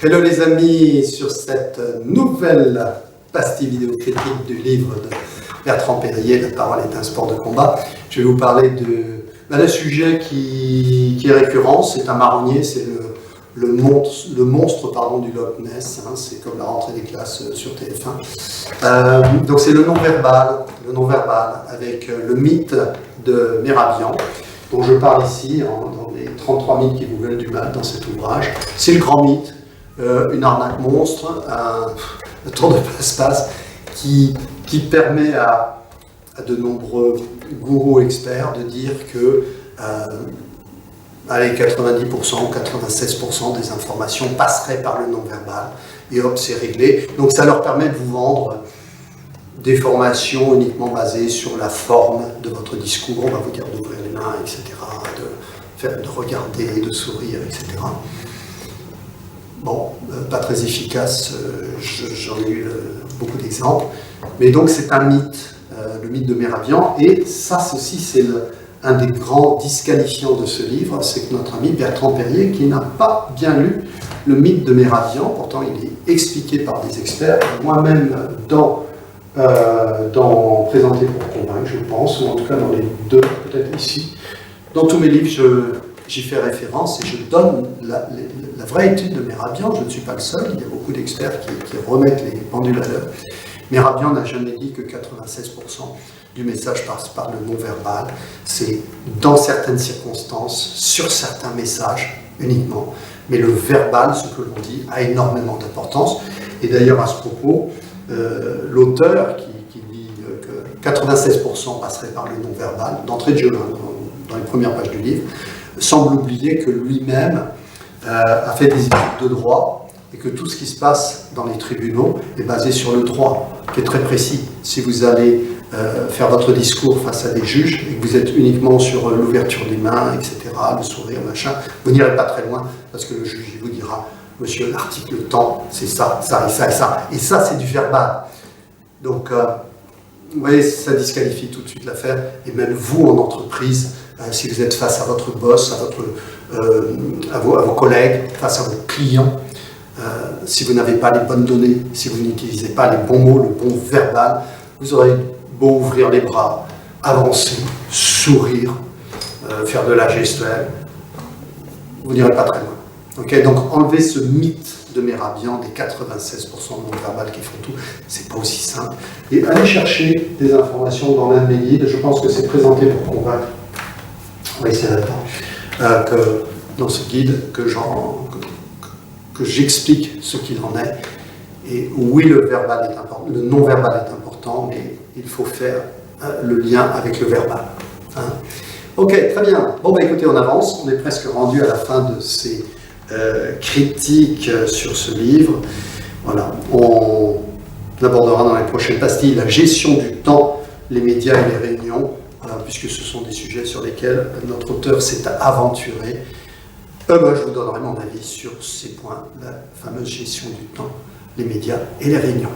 Hello les amis, sur cette nouvelle pastille vidéo critique du livre de Bertrand Périer, La parole est un sport de combat. Je vais vous parler d'un sujet qui est récurrent, c'est un marronnier, c'est le monstre du Loch Ness, hein, c'est comme la rentrée des classes sur TF1. Donc c'est le non-verbal avec le mythe de Mehrabian, dont je parle ici, dans les 33 mythes qui vous veulent du mal dans cet ouvrage. C'est le grand mythe. Une arnaque monstre, un tour de passe-passe qui permet à de nombreux gourous experts de dire que 90% ou 96% des informations passeraient par le non-verbal, et hop, c'est réglé. Donc ça leur permet de vous vendre des formations uniquement basées sur la forme de votre discours. On va vous dire d'ouvrir les mains, etc., de regarder, de sourire, etc. Bon, pas très efficace, j'en ai eu beaucoup d'exemples. Mais donc c'est un mythe, le mythe de Mehrabian, et ça ceci c'est un des grands disqualifiants de ce livre, c'est que notre ami Bertrand Périer, qui n'a pas bien lu le mythe de Mehrabian, pourtant il est expliqué par des experts, moi-même dans Présenter pour convaincre, je pense, ou en tout cas dans les deux, peut-être ici. Dans tous mes livres, j'y fais référence et je donne la vraie étude de Mehrabian. Je ne suis pas le seul, il y a beaucoup d'experts qui remettent les pendules à l'heure. Mehrabian n'a jamais dit que 96% du message passe par le non-verbal. C'est dans certaines circonstances, sur certains messages uniquement. Mais le verbal, ce que l'on dit, a énormément d'importance. Et d'ailleurs, à ce propos, l'auteur qui dit que 96% passerait par le non-verbal, d'entrée de jeu, dans les premières pages du livre, semble oublier que lui-même a fait des études de droit et que tout ce qui se passe dans les tribunaux est basé sur le droit, qui est très précis. Si vous allez faire votre discours face à des juges et que vous êtes uniquement sur l'ouverture des mains, etc., le sourire, machin, vous n'irez pas très loin parce que le juge vous dira « Monsieur, l'article temps, c'est ça, ça et ça et ça. » Et ça, c'est du verbal. Donc, vous voyez, ça disqualifie tout de suite l'affaire. Et même vous, en entreprise, si vous êtes face à votre boss, à vos collègues, face à vos clients, si vous n'avez pas les bonnes données, si vous n'utilisez pas les bons mots, le bon verbal, vous aurez beau ouvrir les bras, avancer, sourire, faire de la gestuelle, vous n'irez pas très loin. Okay, donc enlever ce mythe de Mehrabian des 96% de non-verbal qui font tout, c'est pas aussi simple. Et allez chercher des informations dans l'un de mes guides, je pense que c'est Présenté pour convaincre. Oui, c'est là-dedans. Dans ce guide, que j'explique ce qu'il en est. Et oui, le verbal est important, le non-verbal est important, mais il faut faire le lien avec le verbal. Hein. Ok, très bien. Bon, bah écoutez, on avance. On est presque rendu à la fin de ces critiques sur ce livre. Voilà. On abordera dans les prochaines pastilles la gestion du temps, les médias et les réunions, puisque ce sont des sujets sur lesquels notre auteur s'est aventuré. Je vous donnerai mon avis sur ces points, la fameuse gestion du temps, les médias et les réunions.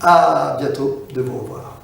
À bientôt, de vous revoir.